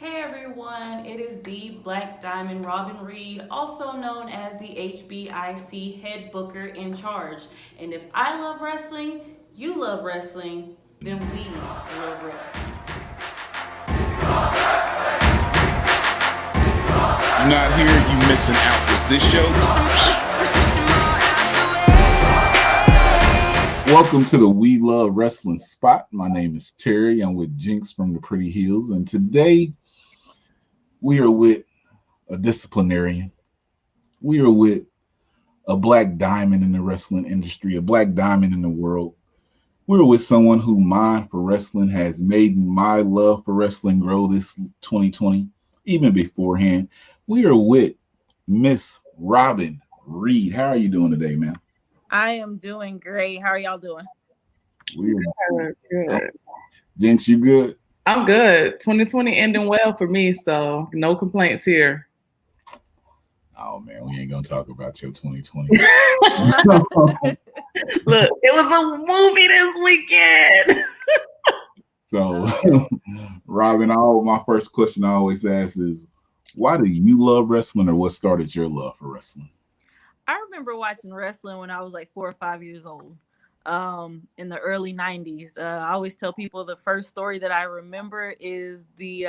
Hey everyone, it is the Black Diamond Robyn Reid, also known as the HBIC head booker in charge. And if I love wrestling, you love wrestling, then we love wrestling. You're not here, you missing out. Is this show? Welcome to the We Love Wrestling spot. My name is Terry. I'm with Jinx from the Pretty Hills, and today we are with a disciplinarian. We are with a black diamond in the wrestling industry, a black diamond in the world. We're with someone who mind for wrestling has made my love for wrestling grow this 2020, even beforehand. We are with Miss Robyn Reid. How are you doing today, man? I am doing great. How are y'all doing? We are Good. Jinx, you good? I'm good. 2020 ending well for me, so no complaints here. Oh man, we ain't gonna talk about your 2020. Look, it was a movie this weekend. So, Robyn, my first question I always ask is, why do you love wrestling, or what started your love for wrestling? I remember watching wrestling when I was like 4 or 5 years old. In the early 90s. I always tell people the first story that I remember is the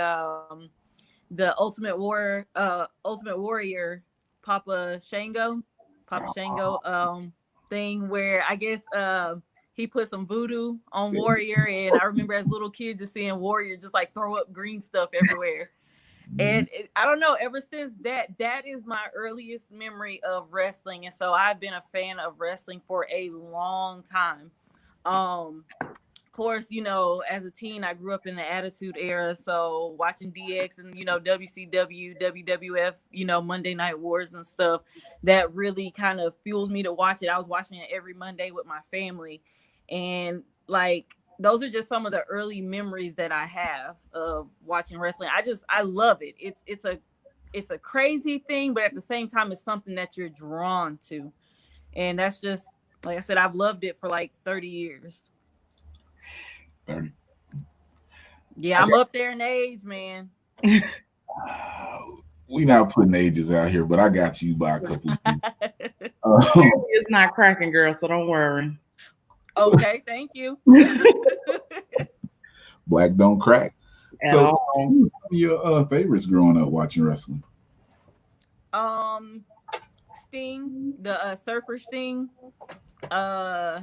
Ultimate Warrior Papa Shango thing where I guess he put some voodoo on Warrior, and I remember as a little kid just seeing Warrior just like throw up green stuff everywhere. And I don't know, ever since that is my earliest memory of wrestling. And so I've been a fan of wrestling for a long time. Of course, as a teen, I grew up in the Attitude Era. So watching DX and, WCW, WWF, Monday Night Wars and stuff, that really kind of fueled me to watch it. I was watching it every Monday with my family. And like, those are just some of the early memories that I have of watching wrestling. I love it. It's a crazy thing, but at the same time, it's something that you're drawn to. And that's just, like I said, I've loved it for like 30 years. 30. Yeah, I'm up there in age, man. We not putting ages out here, but I got you by a couple of years. It's not cracking, girl, so don't worry. Okay, thank you. Black don't crack. At So, all. who was some of your favorites growing up watching wrestling? Sting, the Surfer Sting. I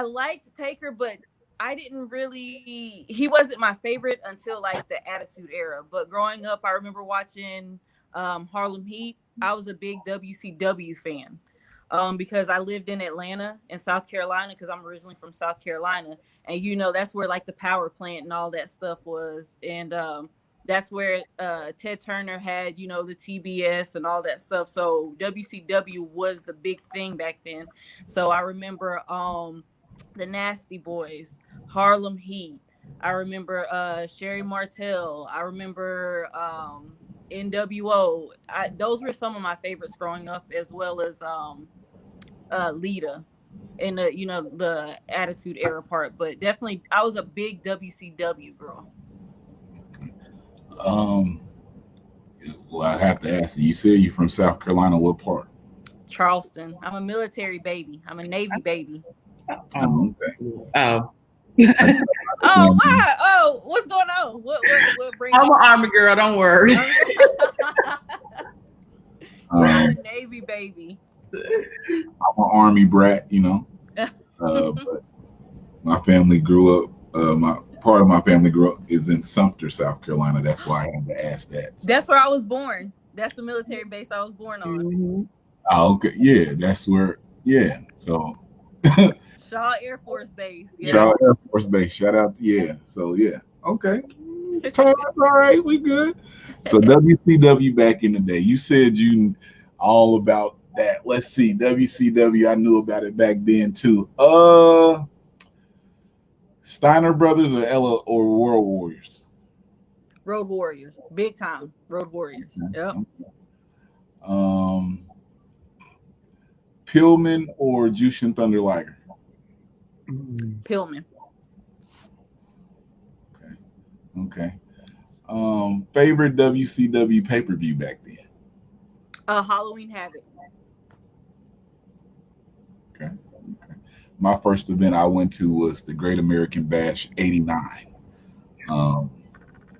liked Taker, but I didn't really. He wasn't my favorite until like the Attitude Era. But growing up, I remember watching Harlem Heat. I was a big WCW fan. Because I lived in Atlanta in South Carolina, because I'm originally from South Carolina. And, that's where like the power plant and all that stuff was. And that's where Ted Turner had, the TBS and all that stuff. So WCW was the big thing back then. So I remember the Nasty Boys, Harlem Heat. I remember Sherry Martel. I remember NWO. Those were some of my favorites growing up, as well as Lita in the Attitude Era part. But definitely, I was a big WCW girl. Well, I have to ask you. You said you're from South Carolina. What part? Charleston. I'm a military baby. I'm a Navy baby. Okay. Oh. Oh, wow. Oh, what's going on? What brings I'm an Army girl, don't worry. I'm a Navy baby. I'm an Army brat, but my family grew up. Part of my family grew up is in Sumter, South Carolina. That's why I had to ask that. So. That's where I was born. That's the military base I was born on. Mm-hmm. Oh, okay. Yeah, that's where. Yeah. So. Shaw Air Force Base. Yeah. Shaw Air Force Base. Shout out. Yeah. So yeah. Okay. All right. We good. So WCW back in the day. You said you all about that. Let's see. WCW. I knew about it back then too. Steiner Brothers or Ella or World Warriors? Road Warriors. Big time. Road Warriors. Okay. Yep. Pillman or Jushin Thunder Liger? Pillman. Okay. Favorite WCW pay-per-view back then? Halloween Havoc. Okay. Okay. My first event I went to was the Great American Bash '89. Um,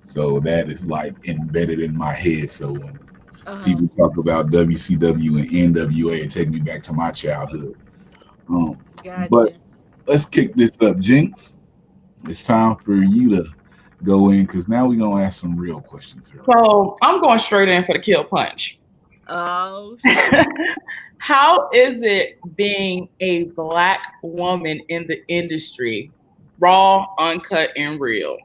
so that is like embedded in my head. So when Uh-huh. people talk about WCW and NWA, it take me back to my childhood. Um, but Gotcha. let's kick this up, Jinx. It's time for you to go in because now we're gonna ask some real questions here. So I'm going straight in for the kill punch. Oh shit. How is it being a Black woman in the industry? Raw, uncut, and real.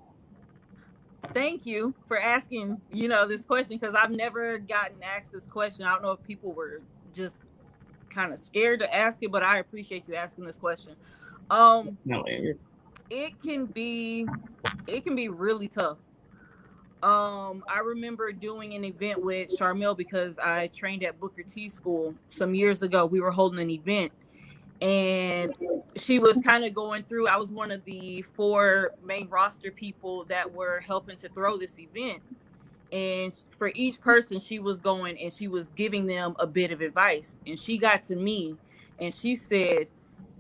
Thank you for asking, this question because I've never gotten asked this question. I don't know if people were just kind of scared to ask it, but I appreciate you asking this question. No, It can be really tough. I remember doing an event with Charmel because I trained at Booker T school some years ago. We were holding an event and she was kind of going through. I was one of the 4 main roster people that were helping to throw this event. And for each person, she was going and she was giving them a bit of advice. And she got to me and she said,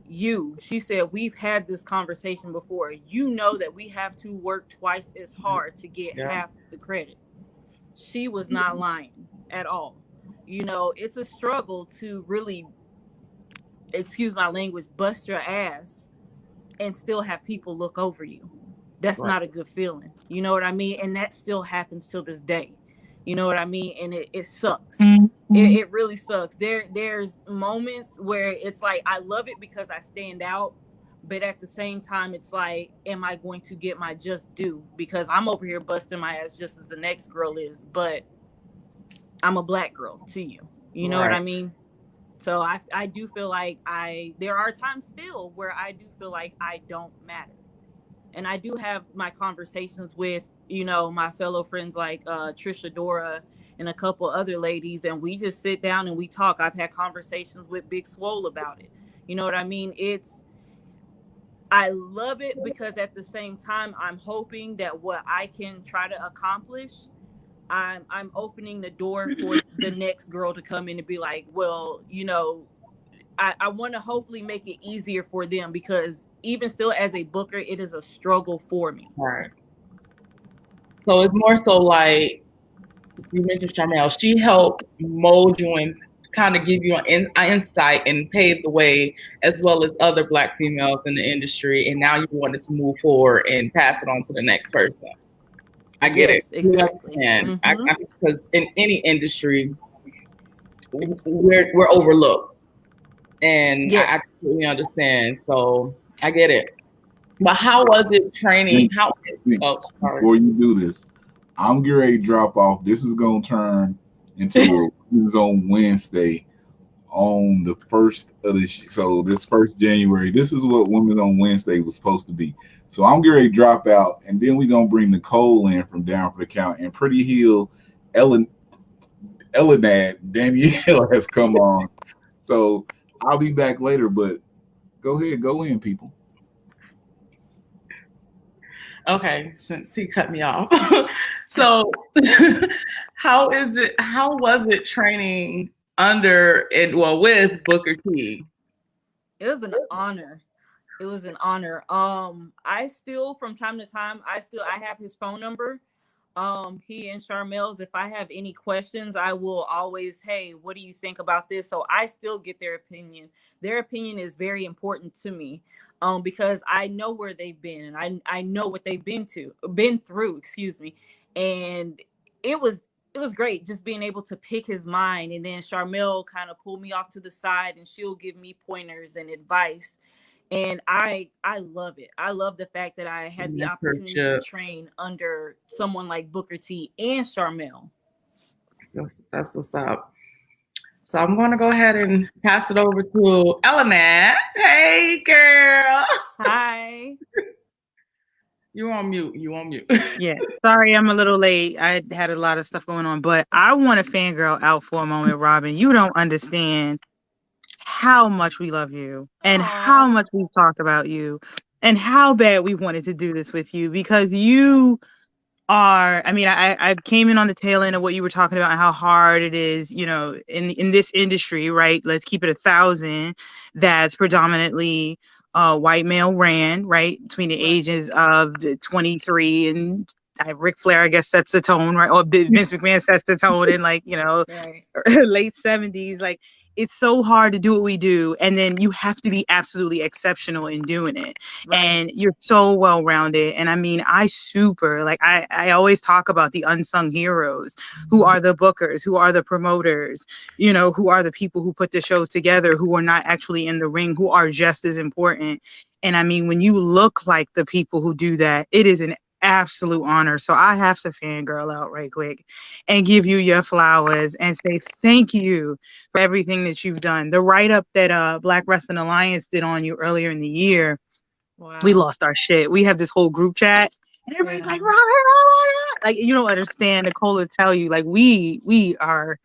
she said, we've had this conversation before. You know that we have to work twice as hard to get half the credit. She was not lying at all. It's a struggle to really, excuse my language, bust your ass and still have people look over you. That's not a good feeling. You know what I mean? And that still happens till this day. You know what I mean? And it sucks. Mm-hmm. It really sucks. There's moments where it's like I love it because I stand out, but at the same time it's like, am I going to get my just due? Because I'm over here busting my ass just as the next girl is, but I'm a Black girl to you. You know what I mean? So I do feel like there are times still where I do feel like I don't matter. And I do have my conversations with, my fellow friends like Trisha Dora and a couple other ladies, and we just sit down and we talk. I've had conversations with Big Swole about it. You know what I mean? I love it because at the same time, I'm hoping that what I can try to accomplish, I'm opening the door for the next girl to come in and be like, well, I want to hopefully make it easier for them because even still as a booker, it is a struggle for me. Right. So it's more so like, you mentioned Charmel, she helped mold you and kind of give you an insight and pave the way, as well as other Black females in the industry. And now you wanted to move forward and pass it on to the next person. I get it. Exactly. And because in any industry, we're overlooked. And I completely understand. So I get it. But how was it training? Before you do this, I'm getting ready to drop off. This is going to turn into a Women's on Wednesday on the 1st of the so this 1st January. This is what Women's on Wednesday was supposed to be. So I'm getting ready to drop out, and then we're going to bring Nicole in from Down for the Count. And Pretty Hill, Elinad, Danielle has come on. So I'll be back later, but go ahead, go in, people. Okay, since he cut me off. So how was it training under with Booker T? It was an honor. It was an honor. I still from time to time, I have his phone number. He and Charmel's, if I have any questions, I will always, hey, what do you think about this? So I still get their opinion. Their opinion is very important to me. Because I know where they've been and I know what they've been through, excuse me. And it was great just being able to pick his mind. And then Charmel kind of pulled me off to the side and she'll give me pointers and advice. And I love it. I love the fact that I had the opportunity to train under someone like Booker T and Charmel. That's what's up. So I'm going to go ahead and pass it over to Elinad. Hey, girl. Hi. You on mute. Yeah. Sorry, I'm a little late. I had a lot of stuff going on, but I want to fangirl out for a moment, Robyn. You don't understand how much we love you and how much we've talked about you and how bad we wanted to do this with you because you are, I mean, I came in on the tail end of what you were talking about and how hard it is, you know, in this industry, right? Let's keep it 1,000. That's predominantly white male ran, right? Between the Right. ages of 23 and Ric Flair, I guess, sets the tone, right? Or Vince McMahon sets the tone in, like, you know, Right. late 70s. Like, it's so hard to do what we do, and then you have to be absolutely exceptional in doing it, Right. and you're so well rounded. And I mean, I super like, I always talk about the unsung heroes, who are the bookers, who are the promoters, you know, who are the people who put the shows together, who are not actually in the ring, who are just as important. And I mean, when you look like the people who do that, it is an absolute honor. So I have to fangirl out right quick and give you your flowers and say thank you for everything that you've done. The write up that Black Wrestling Alliance did on you earlier in the year, we Wow. lost our shit. We have this whole group chat, and everybody's Yeah. like, Robert, oh my God. Like, you don't understand. Nicole will tell you, like, we are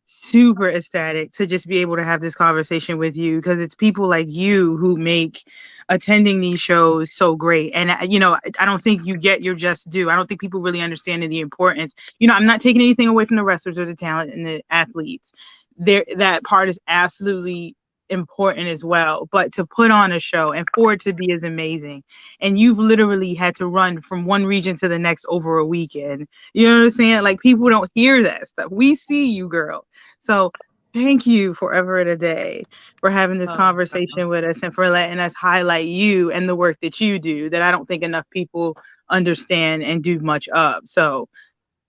super ecstatic to just be able to have this conversation with you, because it's people like you who make attending these shows so great. And you know, I don't think you get your just due. I don't think people really understand the importance. You know, I'm not taking anything away from the wrestlers or the talent and the athletes. There, that part is absolutely important as well, but to put on a show and for it to be as amazing, and you've literally had to run from one region to the next over a weekend, you know what I'm saying? Like, people don't hear that stuff. We see you, girl. So thank you forever and a day for having this Oh, conversation with us and for letting us highlight you and the work that you do that I don't think enough people understand and do much of. So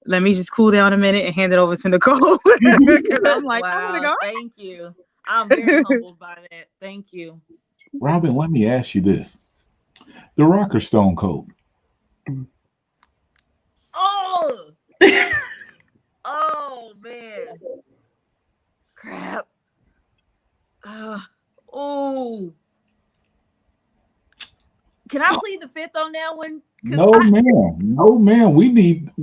let me just cool down a minute and hand it over to Nicole, because I'm like, oh my wow. God. Thank you. I'm very humbled by that. Thank you. Robin, let me ask you this: The Rock or Stone Cold? Oh, oh man. Crap. Oh. Can I plead the fifth on that one? Cause No, I man. No, man.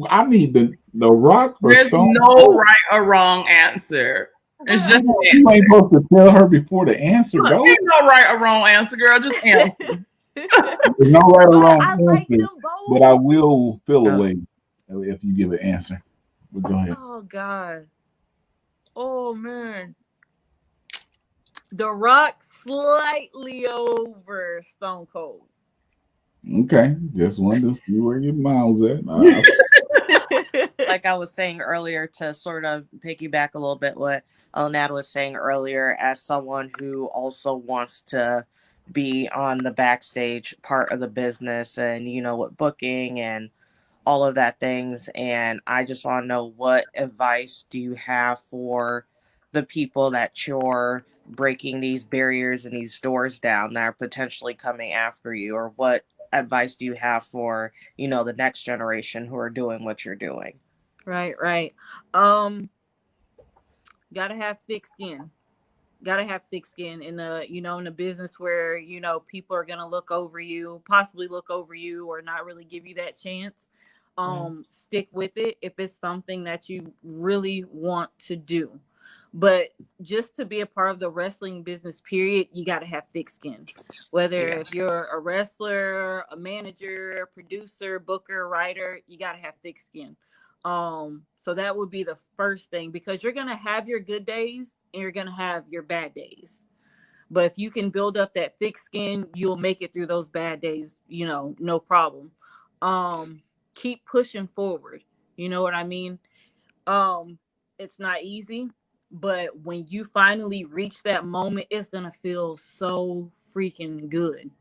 I need the Rock or There's Stone no Cold. right or wrong answer. It's just an You ain't answer. supposed to tell her before the answer Look, goes. ain't no right or wrong answer, girl. Just answer. There's no right or but wrong I like answer, them but I both. will feel Oh, away if you give an answer. But go ahead. Oh God. Oh man. The Rock slightly over Stone Cold. Okay, just wanted to see where your mind was at. like I was saying earlier, to sort of piggyback a little bit what Onad was saying earlier, as someone who also wants to be on the backstage part of the business and, you know, with booking and all of that things. And I just want to know, what advice do you have for the people that you're breaking these barriers and these doors down that are potentially coming after you? Or what advice do you have for, you know, the next generation who are doing what you're doing? Right, right. Um, gotta have thick skin. Gotta have thick skin in the, you know, in a business where, you know, people are gonna look over you, possibly look over you, or not really give you that chance. Mm. Stick with it if it's something that you really want to do. But just to be a part of the wrestling business, period, you gotta have thick skin. Whether Yeah. if you're a wrestler, a manager, producer, booker, writer, you gotta have thick skin. So that would be the first thing, because you're gonna have your good days and you're gonna have your bad days. But if you can build up that thick skin, you'll make it through those bad days, you know, no problem. Um, keep pushing forward. You know what I mean? Um, it's not easy, but when you finally reach that moment, it's gonna feel so freaking good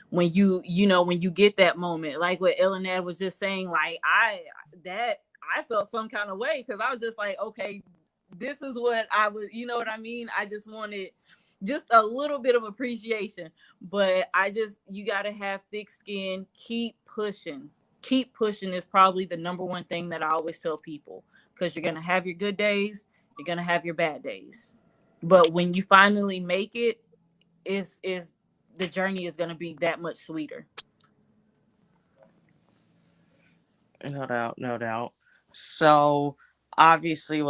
when you know, when you get that moment, like what Elinad was just saying. Like, I felt some kind of way, because I was just like, okay, this is what I was, you know what I mean? I just wanted just a little bit of appreciation. But I just, you got to have thick skin. Keep pushing. Keep pushing is probably the number one thing that I always tell people, because you're going to have your good days, you're going to have your bad days. But when you finally make it, is the journey is going to be that much sweeter. No doubt, no doubt. So obviously,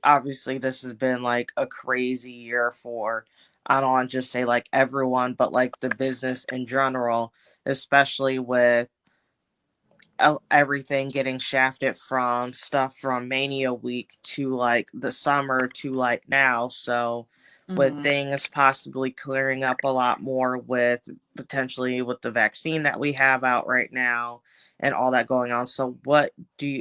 obviously this has been like a crazy year for, I don't want to just say like everyone, but like the business in general, especially with everything getting shafted from stuff from Mania week to like the summer to like now. So with things possibly clearing up a lot more with potentially with the vaccine that we have out right now and all that going on. So what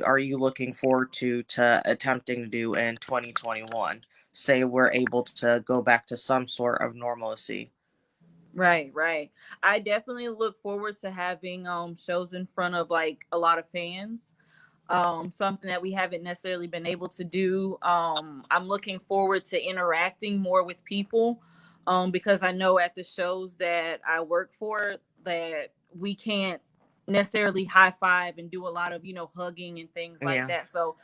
are you looking forward to attempting to do in 2021? Say we're able to go back to some sort of normalcy. Right. I definitely look forward to having shows in front of like a lot of fans. Something that we haven't necessarily been able to do. I'm looking forward to interacting more with people because I know at the shows that I work for that we can't necessarily high five and do a lot of, hugging and things like that. So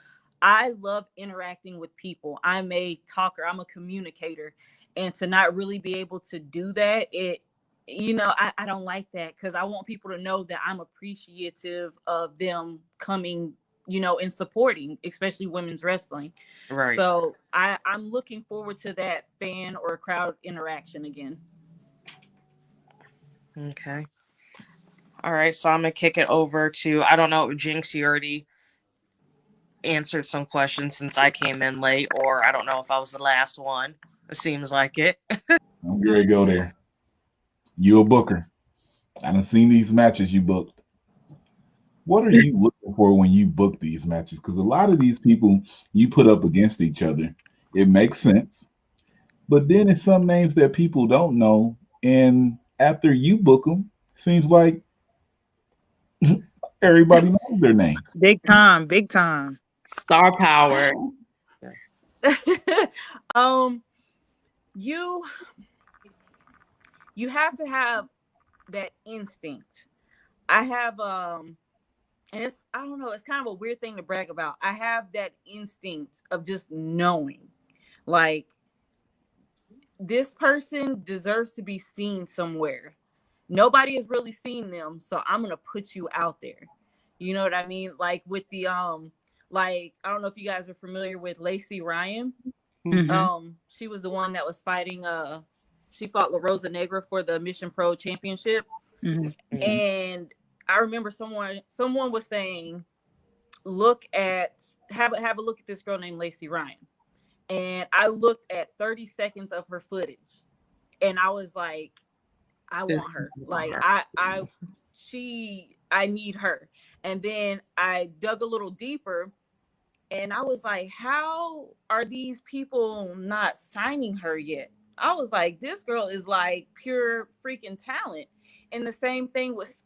I love interacting with people. I'm a talker, I'm a communicator. And to not really be able to do that, I don't like that because I want people to know that I'm appreciative of them coming and supporting, especially women's wrestling. Right. So I'm looking forward to that fan or crowd interaction again. Okay. All right. So I'm going to kick it over to, I don't know, Jinx, you already answered some questions since I came in late, or I don't know if I was the last one. It seems like it. I'm ready to go there. You a booker. I done seen these matches you booked. What are you looking for when you book these matches? Because a lot of these people you put up against each other, it makes sense. But then it's some names that people don't know. And after you book them, seems like everybody knows their name. Big time. Star power. You have to have that instinct. I have and I don't know, it's kind of a weird thing to brag about. I have that instinct of just knowing, like, this person deserves to be seen somewhere. Nobody has really seen them, so I'm gonna put you out there. You know what I mean? Like with the like, I don't know if you guys are familiar with Lacey Ryan. She was the one that was fighting she fought La Rosa Negra for the Mission Pro Championship. And I remember someone was saying, have a look at this girl named Lacey Ryan. And I looked at 30 seconds of her footage and I was like, I want her. Like I need her. And then I dug a little deeper and I was like, how are these people not signing her yet? I was like, this girl is like pure freaking talent. And the same thing with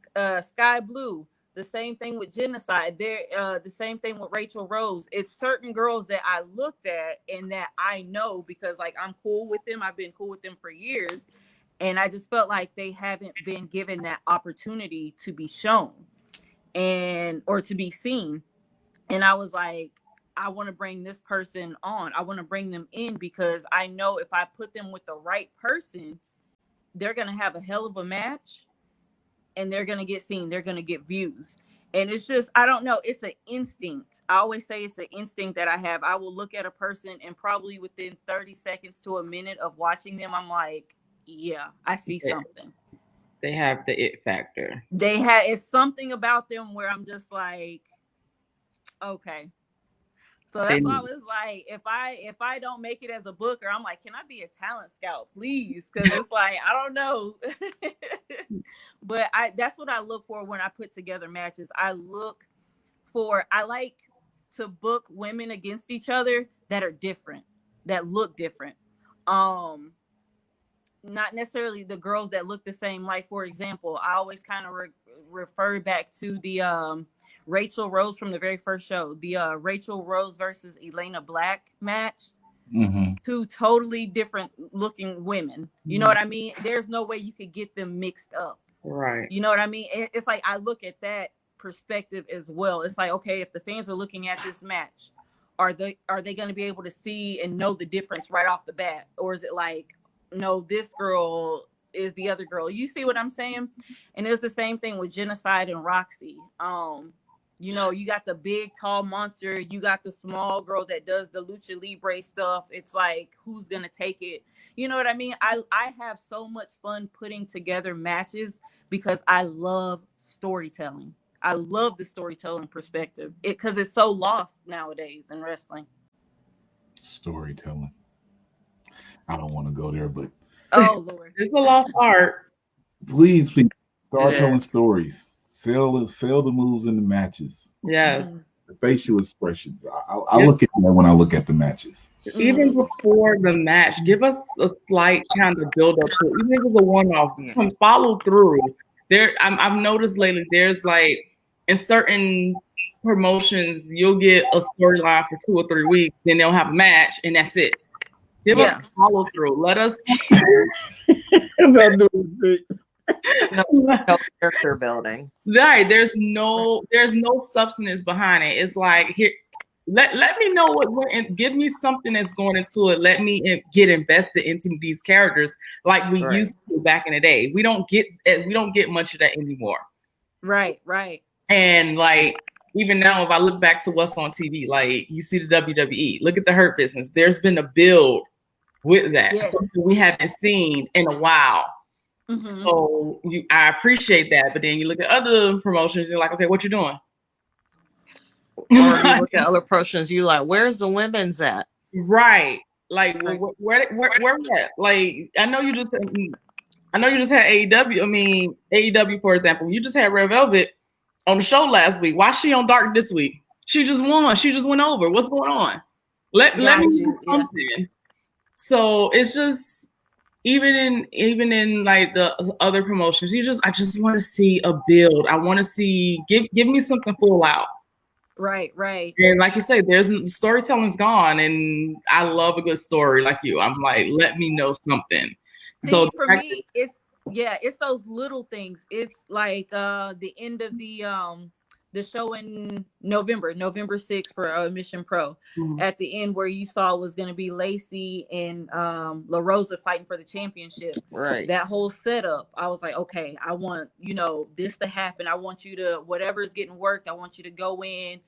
Sky Blue, the same thing with Genocide. The same thing with Rachel Rose. It's certain girls that I looked at and that I know because like I'm cool with them. I've been cool with them for years. And I just felt like they haven't been given that opportunity to be shown or to be seen. And I was like, I want to bring this person on. I want to bring them in because I know if I put them with the right person, they're going to have a hell of a match and they're going to get seen. They're going to get views. And it's just, I don't know. It's an instinct. I always say it's an instinct that I have. I will look at a person and probably within 30 seconds to a minute of watching them, I'm like, yeah, I see something. They have the it factor. It's something about them where I'm just like, okay. So that's why I was like, if I don't make it as a booker, I'm like, can I be a talent scout, please? Because it's like, I don't know. But that's what I look for when I put together matches. I like to book women against each other that are different, that look different. Not necessarily the girls that look the same. Like, for example, I always kind of refer back to the Rachel Rose from the very first show, the Rachel Rose versus Elena Black match. Two totally different looking women. You know what I mean? There's no way you could get them mixed up. Right. You know what I mean? It's like I look at that perspective as well. It's like, okay, if the fans are looking at this match, are they going to be able to see and know the difference right off the bat? Or is it like, no, this girl is the other girl? You see what I'm saying? And it's the same thing with Genocide and Roxy. You got the big tall monster, you got the small girl that does the lucha libre stuff. It's like, who's gonna take it? You know what I mean? I have so much fun putting together matches because I love storytelling. I love the storytelling perspective because it's so lost nowadays in wrestling. Storytelling. I don't want to go there, but Oh Lord. It's a lost art. please start It telling is. stories. Sell the moves in the matches. Yes. The facial expressions. I Yep. look at that when I look at the matches. Even before the match, give us a slight kind of build up to it. Even if it's a one-off, Yeah. come follow through. I've noticed lately there's like in certain promotions, you'll get a storyline for 2 or 3 weeks, then they'll have a match, and that's it. Give us follow through. Let us No character building. right. There's no substance behind it. It's like here. Let me know what went and give me something that's going into it. Let me get invested into these characters like we used to back in the day. We don't get much of that anymore. Right. And like even now, if I look back to what's on TV, like you see the WWE, look at the Hurt Business. There's been a build with that, something we haven't seen in a while. So I appreciate that. But then you look at other promotions, you're like, okay, what you doing? Or you look at other promotions, you like, where's the women's at? Right. Like, well, where at? Like, I know you just had AEW. I mean, AEW, for example, you just had Red Velvet on the show last week. Why is she on Dark this week? She just won. She just went over. What's going on? Let me do something. So it's just even in like the other promotions, I just want to see a build. I want to see give me something full out. Right. And like you say, storytelling's gone, and I love a good story like you. I'm like, let me know something. See, so for me, it's those little things. It's like the end of the show in November 6th for Mission Pro. At the end where you saw was going to be Lacey and La Rosa fighting for the championship. Right. That whole setup, I was like, okay, I want, this to happen. I want you to, whatever's getting worked, I want you to go in,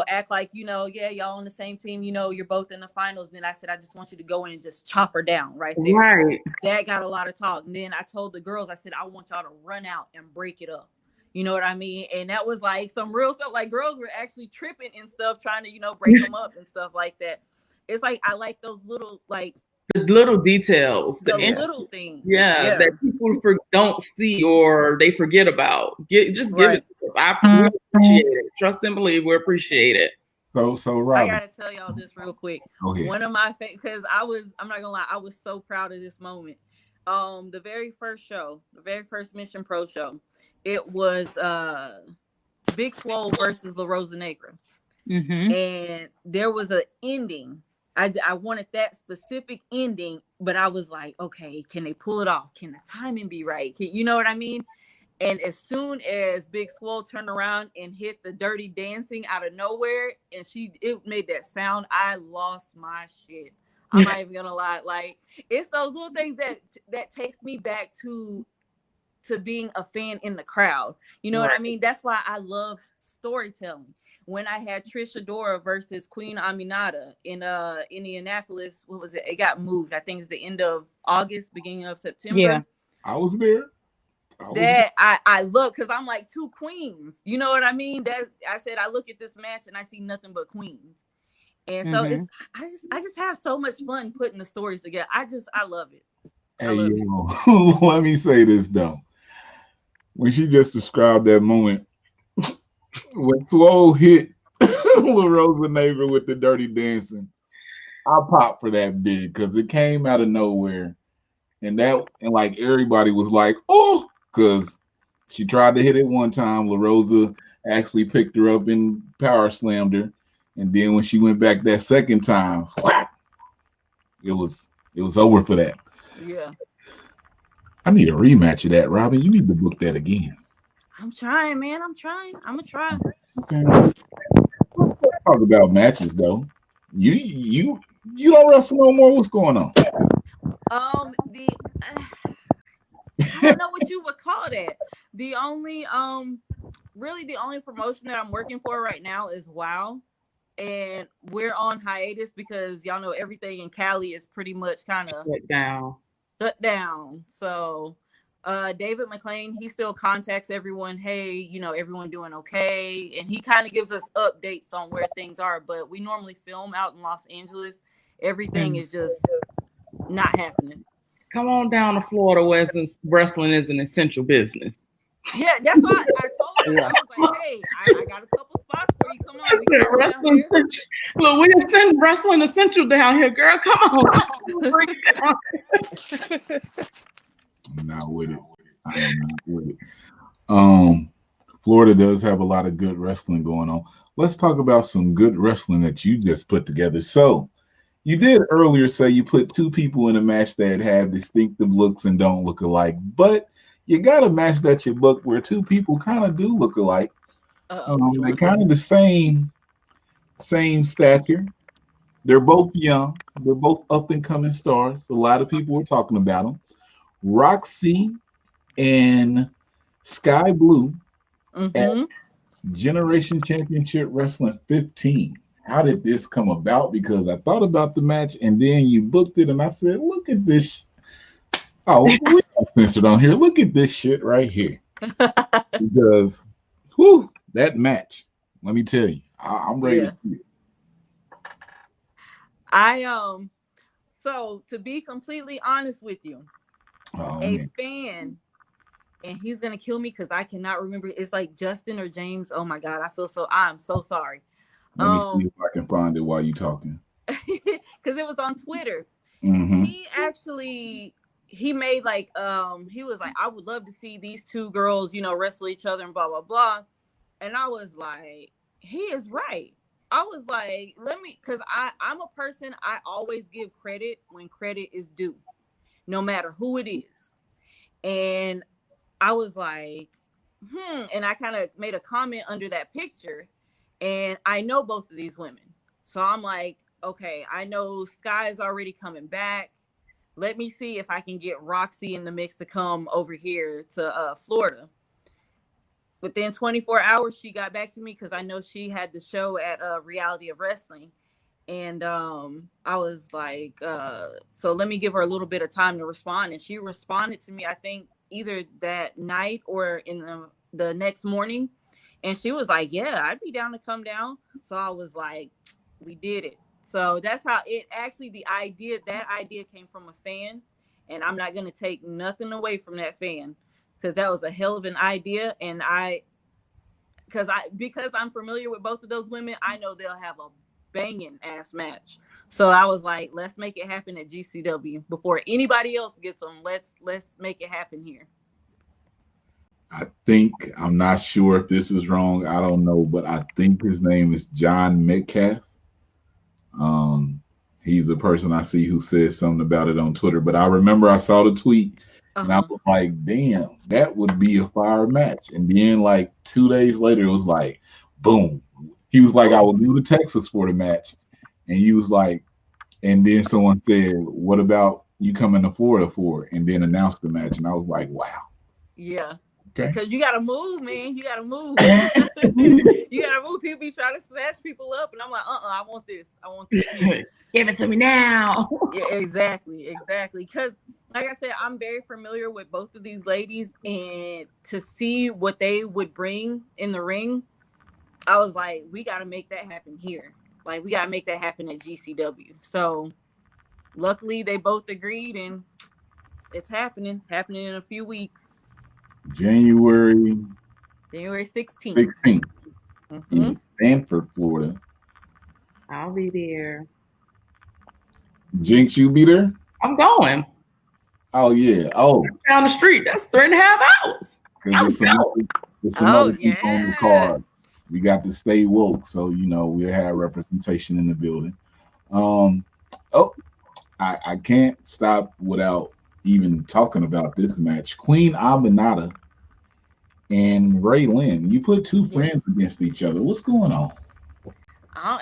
act like, yeah, y'all on the same team, you're both in the finals. Then I said, I just want you to go in and just chop her down right there. Right. That got a lot of talk. And then I told the girls, I said, I want y'all to run out and break it up. You know what I mean? And that was like some real stuff. Like girls were actually tripping and stuff, trying to, break them up and stuff like that. It's like, I like those little, like, the little details, the little things. Yeah, that people don't see or they forget about. Give it to us. We appreciate it. Trust and believe we appreciate it. So Robyn, I gotta tell y'all this real quick. Okay. One of my because I'm not gonna lie, I was so proud of this moment. The very first Mission Pro show, it was Big Swole versus La Rosa Negra. And there was an ending. I wanted that specific ending, but I was like, okay, can they pull it off? Can the timing be right? You know what I mean? And as soon as Big Swole turned around and hit the Dirty Dancing out of nowhere, and it made that sound, I lost my shit. I'm not even gonna lie. Like, it's those little things that takes me back to being a fan in the crowd. You know what I mean? That's why I love storytelling. When I had Trish Adora versus Queen Aminata in Indianapolis, what was it? It got moved. I think it's the end of August, beginning of September. Yeah. I was there. I look because I'm like two queens. You know what I mean? That I said I look at this match and I see nothing but queens. And so I just have so much fun putting the stories together. I love it. Hey, let me say this though. When she just described that moment, when Swole hit La Rosa Negra with the Dirty Dancing, I popped for that big because it came out of nowhere, and like everybody was like, "Oh," because she tried to hit it one time. La Rosa actually picked her up and power slammed her, and then when she went back that second time, whack, it was over for that. Yeah. I need a rematch of that, Robyn. You need to book that again. I'm trying, man. I'm gonna try. Okay. Let's talk about matches though. You don't wrestle no more. What's going on? I don't know what you would call that. The only really the only promotion that I'm working for right now is WoW. And we're on hiatus because y'all know everything in Cali is pretty much kind of shut down. So David McLean, he still contacts everyone. Hey, you know, everyone doing okay, and he kind of gives us updates on where things are. But we normally film out in Los Angeles. Everything is just not happening. Come on down to Florida where wrestling is an essential business. Yeah, that's why I told him. I was like, hey, I got a couple spots for you. Come on, we can come down here. Look, we send wrestling essential down here, girl. Come on. Bring it down. I'm not with it. I am not with it. Florida does have a lot of good wrestling going on. Let's talk about some good wrestling that you just put together. So, you did earlier say you put two people in a match that have distinctive looks and don't look alike, but you got a match that you booked where two people kind of do look alike. They're kind of the same stature. They're both young. They're both up and coming stars. A lot of people were talking about them. Roxy and Sky Blue at Generation Championship Wrestling 15. How did this come about? Because I thought about the match and then you booked it and I said, look at this. Oh, we got censored on here. Look at this shit right here. Because, whew, that match, let me tell you, I'm ready to see it. So to be completely honest with you, fan, and he's gonna kill me because I cannot remember. It's like Justin or James. Oh my god, I'm so sorry. Let me see if I can find it while you're talking. Because it was on Twitter. He made like he was like, I would love to see these two girls, you know, wrestle each other and blah blah blah. And I was like, he is right. I was like, because I'm a person, I always give credit when credit is due, no matter who it is. And I was like, and I kind of made a comment under that picture, and I know both of these women. So I'm like, okay, I know Sky is already coming back. Let me see if I can get Roxy in the mix to come over here to Florida. Within 24 hours, she got back to me because I know she had the show at Reality of Wrestling. And I was like, so let me give her a little bit of time to respond. And she responded to me, I think, either that night or in the next morning. And she was like, yeah, I'd be down to come down. So I was like, we did it. So that's how that idea came from a fan. And I'm not going to take nothing away from that fan, because that was a hell of an idea. And because I'm familiar with both of those women, I know they'll have a banging ass match. So I was like, let's make it happen at GCW before anybody else gets them. Let's make it happen here. I'm not sure if this is wrong. I don't know, but I think his name is John Metcalf. He's the person I see who says something about it on Twitter. But I remember I saw the tweet and I was like, damn, that would be a fire match. And then like 2 days later, it was like, boom. He was like, I will do the Texas for the match. And he was like, and then someone said, what about you coming to Florida for it? And then announced the match. And I was like, wow. Yeah. Okay. Because you got to move, man. You got to move. You got to move. People be trying to snatch people up. And I'm like, I want this. I want this here. Give it to me now. Yeah, exactly. Because like I said, I'm very familiar with both of these ladies. And to see what they would bring in the ring, I was like, we got to make that happen here. Like, we got to make that happen at GCW. So luckily they both agreed, and it's happening in a few weeks. January 16th. In Sanford, Florida. I'll be there. Jinx, you be there? I'm going. Oh yeah. Oh, down the street. That's 3.5 hours. There's some other people on the card. We got to stay woke, so you know we'll have representation in the building. I can't stop without even talking about this match. Queen Aminata and Ray Lynn. You put two friends against each other. What's going on?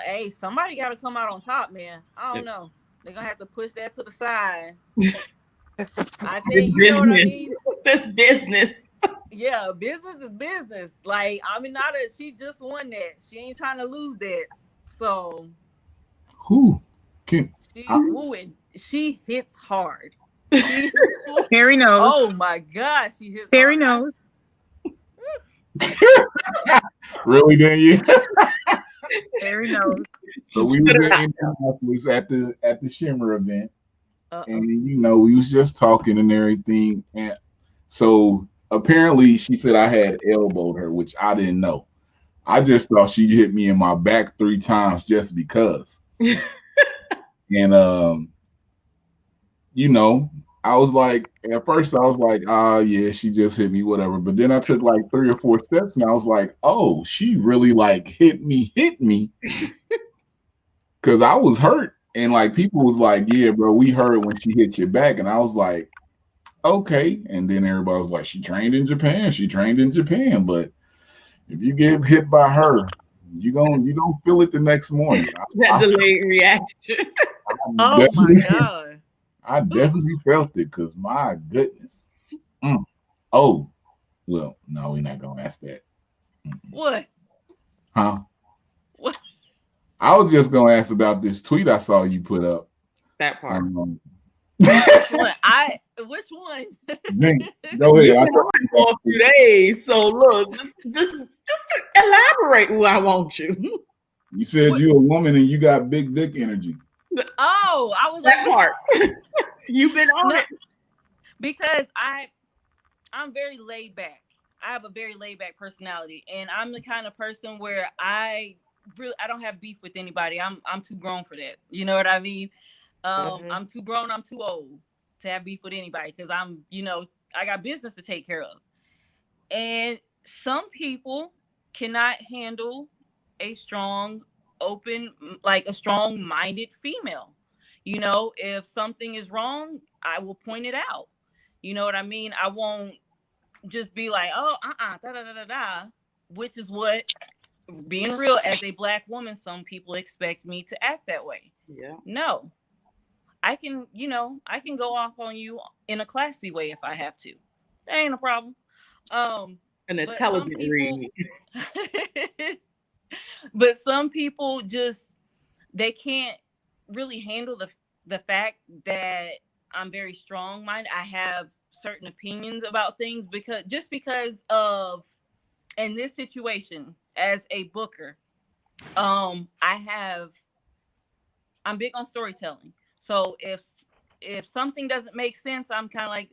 Hey, somebody got to come out on top, man. I don't know. They're gonna have to push that to the side. I think you know what I mean. This business. Yeah, business is business. Like, Aminata, she just won that. She ain't trying to lose that. So who? She hits hard. Harry knows. Oh my gosh, she hits Harry hard. knows. Really, Daniel? Harry knows. So we was in Indianapolis at the Shimmer event, Uh-oh. and we was just talking and everything, and so apparently she said I had elbowed her, which I didn't know. I just thought she hit me in my back 3 times just because. And I was like, at first I was like, yeah, she just hit me, whatever. But then I took like 3 or 4 steps and I was like, oh, she really like hit me. Cause I was hurt. And like people was like, yeah, bro, we heard when she hit your back. And I was like, okay. And then everybody was like, she trained in Japan. But if you get hit by her, you gonna feel it the next morning. That delayed reaction. Oh my God. I definitely felt it because my goodness. Oh, well, no, we're not gonna ask that. What? Huh? What? I was just gonna ask about this tweet I saw you put up. That part. Which one? Go ahead. For a few days. So look, just elaborate who I want you. You said you're a woman and you got big dick energy. Oh, I was that part. You've been on it. Because I'm very laid back. I have a very laid back personality, and I'm the kind of person where I don't have beef with anybody. I'm too grown for that. You know what I mean? I'm too grown. I'm too old to have beef with anybody because I got business to take care of. And some people cannot handle a strong, open, like a strong-minded female. If something is wrong, I will point it out. You know what I mean? I won't just be like, oh, da da da da da, which is what, being real, as a Black woman, some people expect me to act that way. Yeah. No, I can go off on you in a classy way if I have to. That ain't a problem. An intelligent read. But some people they can't really handle the fact that I'm very strong-minded. I have certain opinions about things because of, in this situation as a booker, I'm big on storytelling. So if something doesn't make sense, I'm kind of like,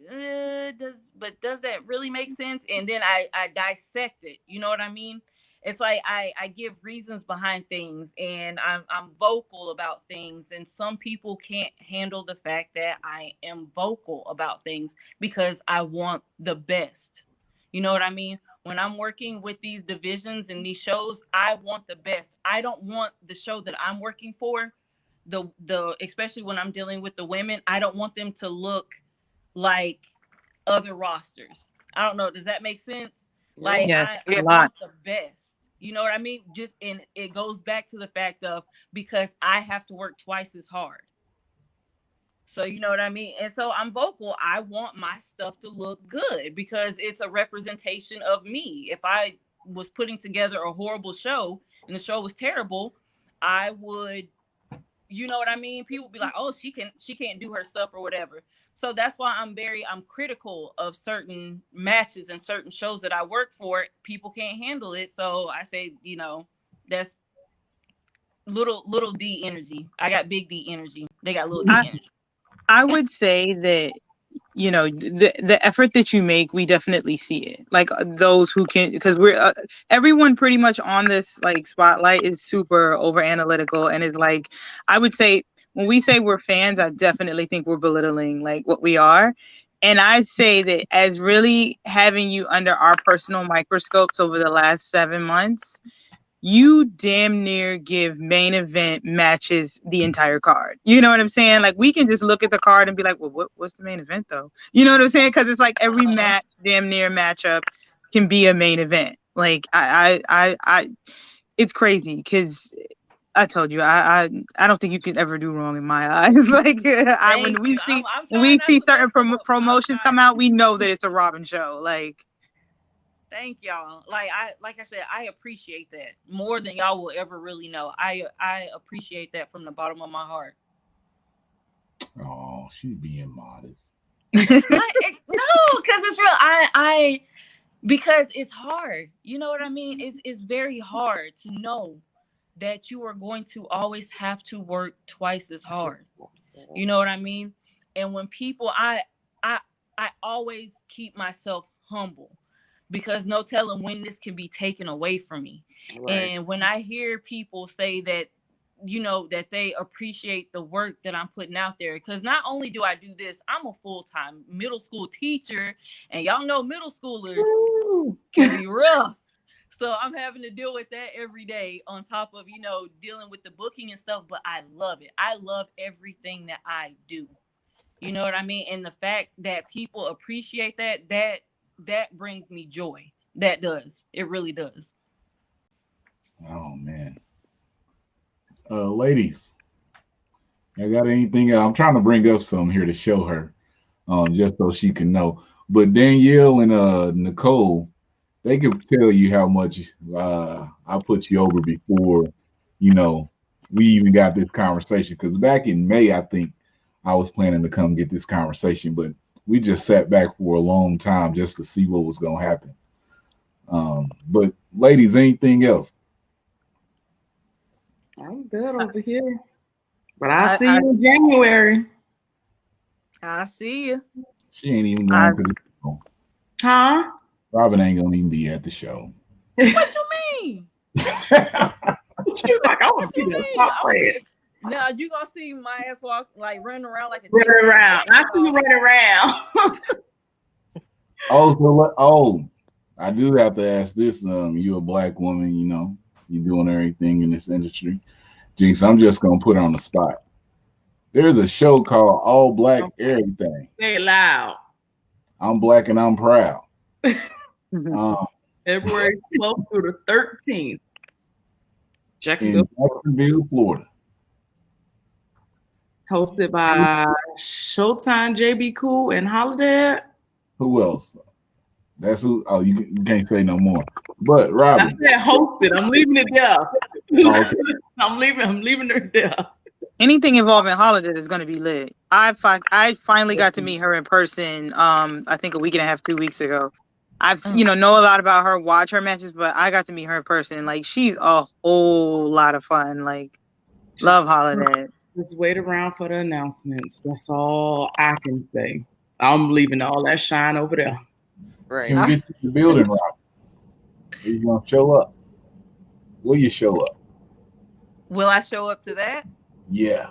does that really make sense? And then I dissect it. You know what I mean? It's like I give reasons behind things, and I'm vocal about things. And some people can't handle the fact that I am vocal about things because I want the best. You know what I mean? When I'm working with these divisions and these shows, I want the best. I don't want the show that I'm working for, especially when I'm dealing with the women, I don't want them to look like other rosters. I don't know. Does that make sense? Like, yes, I want the best. You know what I mean? And it goes back to the fact of, because I have to work twice as hard. So you know what I mean? And so I'm vocal. I want my stuff to look good because it's a representation of me. If I was putting together a horrible show and the show was terrible, I would, you know what I mean? People be like, oh, she can't do her stuff or whatever. So that's why I'm critical of certain matches and certain shows that I work for. People can't handle it. So I say, that's little D energy. I got big D energy. They got little D energy. I would say that, the effort that you make, we definitely see it. Like those who can, because we're everyone pretty much on this like spotlight is super over analytical, and is like, I would say when we say we're fans, I definitely think we're belittling like what we are. And I say that as really having you under our personal microscopes over the last 7 months, you damn near give main event matches the entire card. You know what I'm saying? Like, we can just look at the card and be like, well, what's the main event though? You know what I'm saying? Because it's like every match, damn near matchup can be a main event. Like, I it's crazy because I told you, I don't think you could ever do wrong in my eyes. Like, when we see certain promotions come out, we know that it's a Robyn show. Like, thank y'all. Like I said, I appreciate that more than y'all will ever really know. I appreciate that from the bottom of my heart. Oh, she's being modest. No, because it's real. Because it's hard. You know what I mean? It's very hard to know that you are going to always have to work twice as hard. You know what I mean? And when people, I I always keep myself humble because no telling when this can be taken away from me. Right. And when I hear people say that, you know, that they appreciate the work that I'm putting out there, because not only do I do this, I'm a full-time middle school teacher, and y'all know middle schoolers can be rough. So I'm having to deal with that every day on top of, you know, dealing with the booking and stuff, but I love it. I love everything that I do. You know what I mean? And the fact that people appreciate that brings me joy. That does. It really does. Oh man. Ladies, I got anything else? I'm trying to bring up some here to show her, just so she can know. But Danielle and Nicole, they could tell you how much I put you over before, you know, we even got this conversation. Because back in May, I think I was planning to come get this conversation, but we just sat back for a long time just to see what was going to happen. But ladies, anything else? I'm good over here. But I'll see you in January. I see you. She ain't even going to the show. Huh? Robyn ain't gonna even be at the show. What you mean? She was like, I want to see that top red. No, you gonna see my ass walk like running around like a running around. I see you running around. I do have to ask this. You're a black woman, you know, you're doing everything in this industry. Jinx, I'm just gonna put her on the spot. There's a show called All Black Everything. Say it loud. I'm black and I'm proud. February 12th through the 13th. Jacksonville, Florida. Hosted by Showtime, JB Cool, and Holiday. Who else? That's who. Oh, you can't say no more. But Robyn, I said hosted. I'm leaving it there. Oh, okay. I'm leaving her there. Anything involving Holiday is going to be lit. I finally got to meet her in person. I think a week and a half, 2 weeks ago. I've know a lot about her, watch her matches, but I got to meet her in person. Like, she's a whole lot of fun. Like, love Holiday. Just wait around for the announcements. That's all I can say. I'm leaving all that shine over there. Right. Can we get you in the building, Robyn? Are you gonna show up? Will you show up? Will I show up to that? Yeah.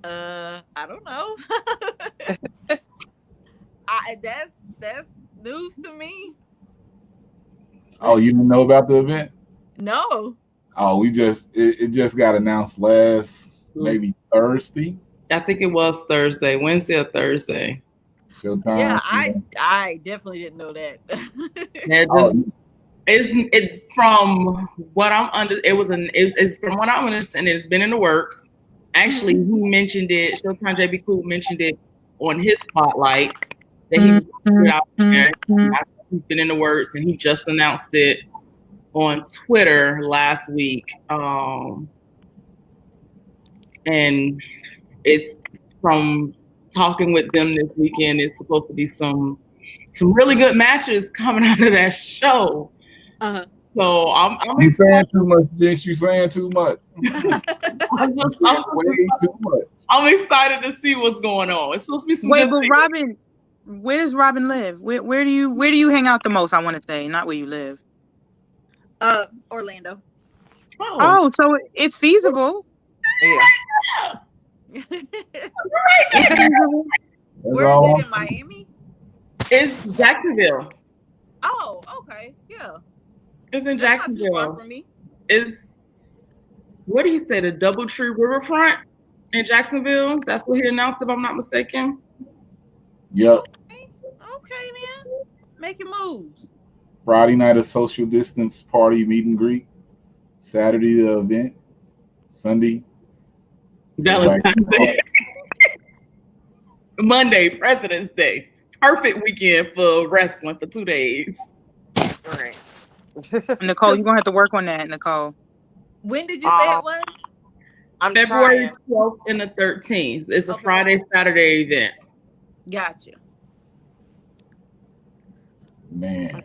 I don't know. That's news to me. Oh, you didn't know about the event? No. Oh, it just got announced maybe Thursday. I think it was Thursday, Wednesday or Thursday. Showtime. Yeah, I definitely didn't know that. It's from what I'm under. It's from what I'm understanding. It's been in the works. Actually, he mentioned it. Showtime JB Cool mentioned it on his spotlight that he was put out there. He's been in the works, and he just announced it on Twitter last week. And it's from talking with them this weekend. It's supposed to be some really good matches coming out of that show. Uh-huh. So I'm you saying too much, Jinx. You saying too much. Way too much. I'm excited to see what's going on. It's supposed to be some. Wait, but Robyn, where does Robyn live? Where do you hang out the most? I want to say, not where you live. Orlando. Oh, so it's feasible. Yeah. Where is it in Miami? It's Jacksonville. Oh, okay, yeah. It's in That's Jacksonville. not too far from me. It's what do you say? The DoubleTree Riverfront in Jacksonville. That's what he announced, if I'm not mistaken. Yep. Okay, man. Making moves. Friday night a social distance party meet and greet. Saturday the event. Sunday. Valentine's Day. Monday, President's Day. Perfect weekend for wrestling for 2 days. Right. Nicole, you're gonna have to work on that, Nicole. When did you say it was? I'm February trying 12th and the 13th. It's a Okay. Friday, Saturday event. Gotcha. Man,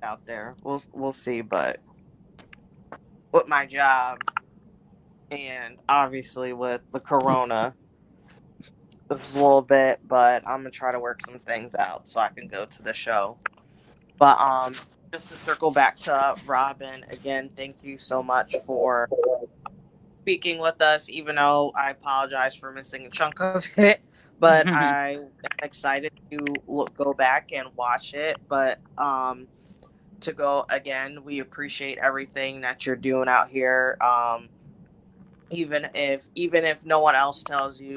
out there. We'll see, but with my job and obviously with the corona, this is a little bit, but I'm gonna try to work some things out so I can go to the show. But just to circle back to Robyn again, thank you so much for speaking with us, even though I apologize for missing a chunk of it. But I am excited to go back and watch it. But to go again, we appreciate everything that you're doing out here. Even if no one else tells you,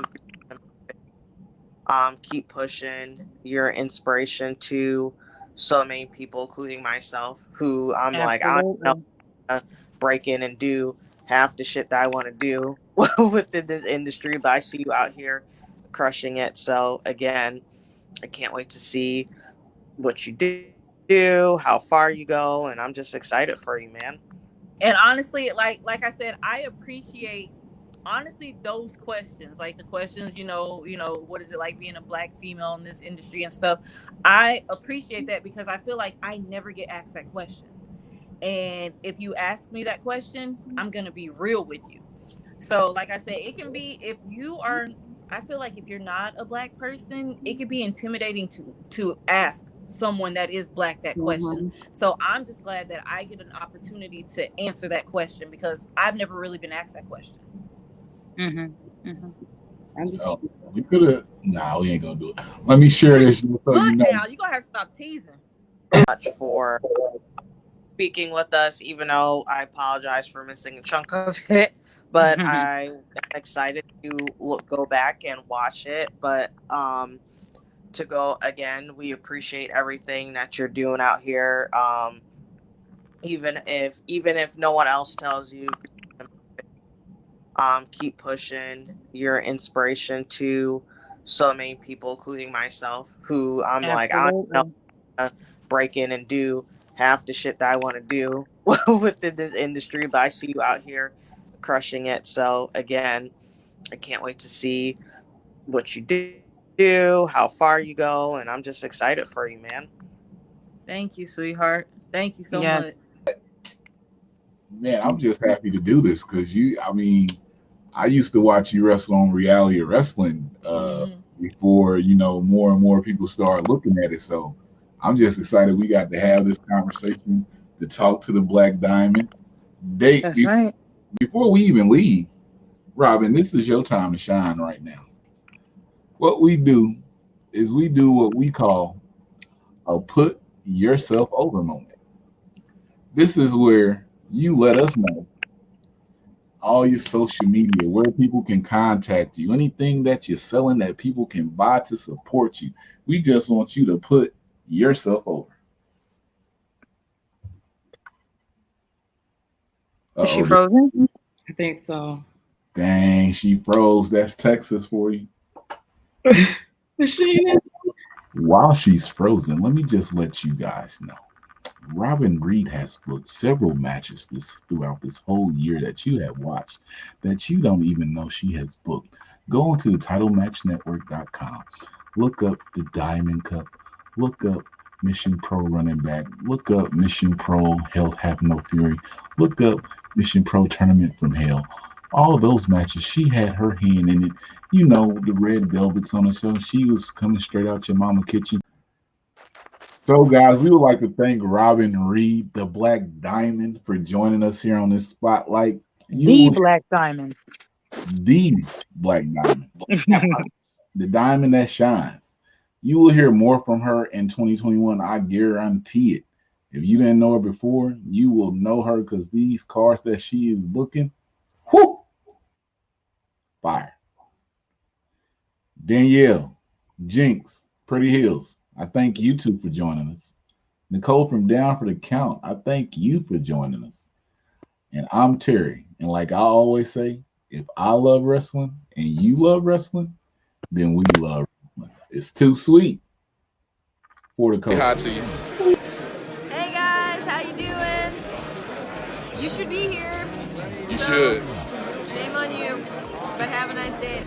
keep pushing. Your inspiration to so many people, including myself, who I'm like, I don't know, Absolutely. break in and do half the shit that I want to do within this industry, but I see you out here crushing it. So again, I can't wait to see what you do, how far you go, and I'm just excited for you, man. And honestly, like I said, I appreciate honestly those questions, like the questions, what is it like being a black female in this industry and stuff. I appreciate that because I feel like I never get asked that question. And if you ask me that question, I'm gonna be real with you. So, like I said, it can be if you are. I feel like if you're not a black person, it can be intimidating to ask someone that is black that question. So I'm just glad that I get an opportunity to answer that question because I've never really been asked that question. oh, we could have. Nah, we ain't gonna do it. Let me share this so Look you know. now, you gonna have to stop teasing. Much for speaking with us, even though I apologize for missing a chunk of it. But I am excited to go back and watch it. But to go again, we appreciate everything that you're doing out here. Even if no one else tells you, keep pushing. Your inspiration to so many people, including myself, who I'm like, I don't know, break in and do half the shit that I want to do within this industry, but I see you out here crushing it. So again, I can't wait to see what you do, how far you go, and I'm just excited for you, man. Thank you, sweetheart. Thank you so Yes. much. Man, I'm just happy to do this because I used to watch you wrestle on Reality Wrestling before, more and more people start looking at it. So I'm just excited we got to have this conversation to talk to the Black Diamond. That's right. Before we even leave, Robyn, this is your time to shine right now. What we do is we do what we call a put yourself over moment. This is where you let us know all your social media, where people can contact you, anything that you're selling that people can buy to support you. We just want you to put yourself over. Is she frozen? I think so. Dang, she froze. That's Texas for you. While she's frozen, let me just let you guys know. Robyn Reid has booked several matches throughout this whole year that you have watched that you don't even know she has booked. Go on to the TitleMatchNetwork.com. Look up the Diamond Cup. Look up Mission Pro Running Back. Look up Mission Pro Health Have No Fury. Look up Mission Pro Tournament from Hell. All those matches, she had her hand in it. The red velvets on her, so she was coming straight out your mama kitchen. So, guys, we would like to thank Robyn Reid, the Black Diamond, for joining us here on this spotlight. The Black Diamond. The Black Diamond. The diamond that shines. You will hear more from her in 2021. I guarantee it. If you didn't know her before, you will know her because these cars that she is booking, whoo, fire. Danielle, Jinx, Pretty Hills, I thank you two for joining us. Nicole from Down for the Count, I thank you for joining us. And I'm Terry. And like I always say, if I love wrestling and you love wrestling, then we love wrestling. It's too sweet for the coach. Hi to you. Hey guys, how you doing? You should be here. You should. Shame on you. But have a nice day.